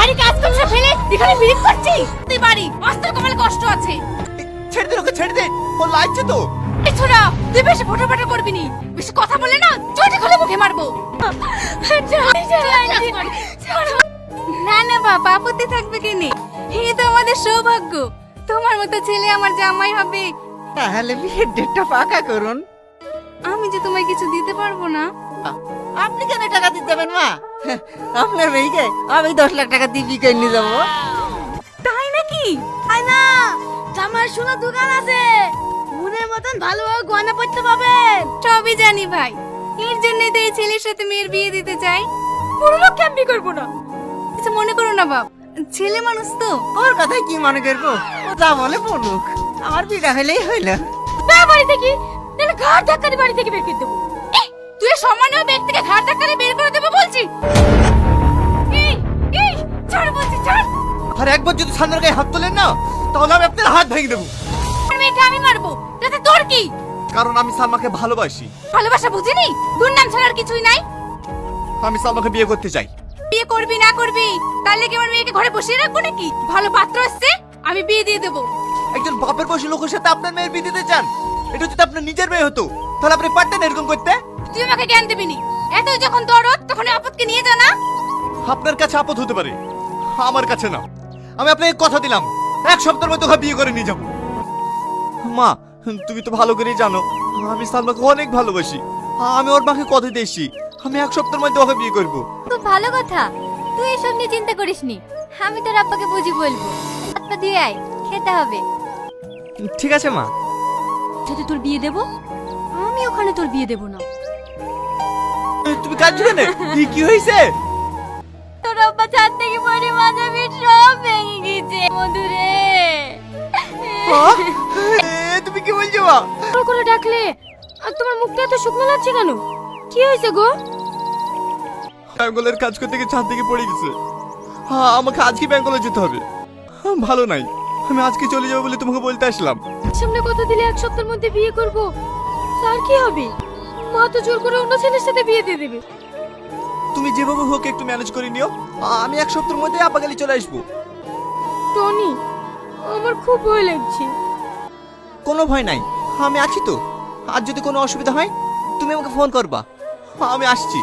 বাড়ি কাজ করছে ফেলে এখানে বিড়ি করছি তুই বাড়ি অস্ত্র কমালে কষ্ট আছে। ছেড়ে দিন ওকে, ছেড়ে দিন, ও লাগছে তো। এই ছোড়া তুই বেশি ফটোফটো করবি নি, বেশি কথা বলে না চটি খুলে মুখে মারবো। না না বাবা, আপত্তি থাকবে কেনে? এই তো আমাদের সৌভাগ্য, তোমার মতো ছেলে আমার জামাই হবে। তাহলে বিয়ের ডেটটা পাকা করুন। আমি যে তোমায় কিছু দিতে পারবো না। আপনি কেন টাকা দিতে দেবেন মা? আপনার মেয়েকে আমি 10 লাখ টাকা দিয়ে বিয়ে করে নিয়ে যাবো। তাই নাকি? তাই না, জামার সোনা দোকান আছে, মনের মতন ভালো গয়না পড়তে পাবেন। সবই জানি ভাই, এর জন্যই তো এই ছেলের সাথে মেয়ের বিয়ে দিতে চাই। বড় লোক কেন বিয়ে করবো না? কিছু মনে করো না বাপ, ছেলে মানুষ তো। ওর কথাই কি মনে করবো, ও যা বলে বলুক, আমার বিয়েটা হলেই হইলো। বাড়ি থেকে তাহলে ঘাট ধাক্কা দিয়ে বাড়ি থেকে বের করে দেবো। তুই সম্মানীয় ব্যক্তিকে ঘাট ধাক্কা দিয়ে বের করে দেবো বলছি? এই এই ছাড় বলছি, ছাড়। আর একবার যদি সামনের গায়ে হাত তোলেন না, তাহলে আমি আপনার হাত ভেঙে দেবো। আর মেয়েকে আমি মারবো, তাতে তোর কি? কারণ আমি সালমাকে ভালোবাসি। ভালোবাসা বুঝিনি, দুর্নাম ছাড়ার কিছুই নাই। আমি সালমাকে বিয়ে করতে চাই। বিয়ে করবি না করবি, তাহলে কি আমার মেয়েকে ঘরে বসিয়ে রাখবো নাকি? ভালো পাত্র আসছে, আমি বিয়ে দিয়ে দেবো। একজন বাপের বয়সী লোকের সাথে আপনার মেয়ের বিয়ে দিতে চান? এটা যদি আপনার নিজের মেয়ে হতো, তাহলে আপনি পারতেন এরকম করতে? তুই আমাকে জ্ঞান দিবি নি, এত যখন দরদ তখন আপদকে নিয়ে যা না। আপনার কাছে আপদ হতে পারে, আমার কাছে না। আমি আপনাকে কথা দিলাম, 1 সপ্তাহের মধ্যে ওকে বিয়ে করে নিয়ে যাবো। মা, তুমি তো ভালো করেই জানো আমি সালমাকে অনেক ভালোবাসি। আমি ওর মাকে কথা দিয়েছি, আমি 1 সপ্তাহের মধ্যে ওকে বিয়ে করবো। খুব ভালো কথা, তুই এসব নিয়ে চিন্তা করিস নি, আমি তোর আব্বাকে বুঝি বলবো। আব্বা দিয়ে আয়, খেতে হবে। ঠিক আছে মা। যদি তোর বিয়ে দেব, আমি ওখানে তোর বিয়ে দেব না। তুমি কাঁদছো কেন? কি হয়েছে? তোর আব্বা ছাদ থেকে পড়ে মাথা পিঠ সব ভেঙে গেছে মধুরে। তুমি কি বলছো মা? তোর করে ডাকলে আর তোমার মুখটা এত শুকনো লাগছে কেন? কি হয়েছে গো? ব্যাঙ্গলের কাজ করতে গিয়ে ছাদ থেকে পড়ে গেছে। আমাকে আজকে ব্যাঙ্গলে যেতে হবে। ভালো নাই, আমি আজকে চলে যাবো বলে তোমাকে বলতে আসলাম। সামনে কথা দিলে 1 সপ্তাহের মধ্যে বিয়ে করব, তার কি হবে? মা তো জোর করে অন্য ছেলের সাথে বিয়ে দিয়ে দেবে। তুমি যেভাবে হোক একটু ম্যানেজ করে নিও, আমি 1 সপ্তাহের মধ্যে আপাগালি চলে আসবো। টনি, আমার খুব ভয় লাগছে। কোনো ভয় নাই, আমি আছি তো। আর যদি কোনো অসুবিধা হয় তুমি আমাকে ফোন করবা, আমি আসছি।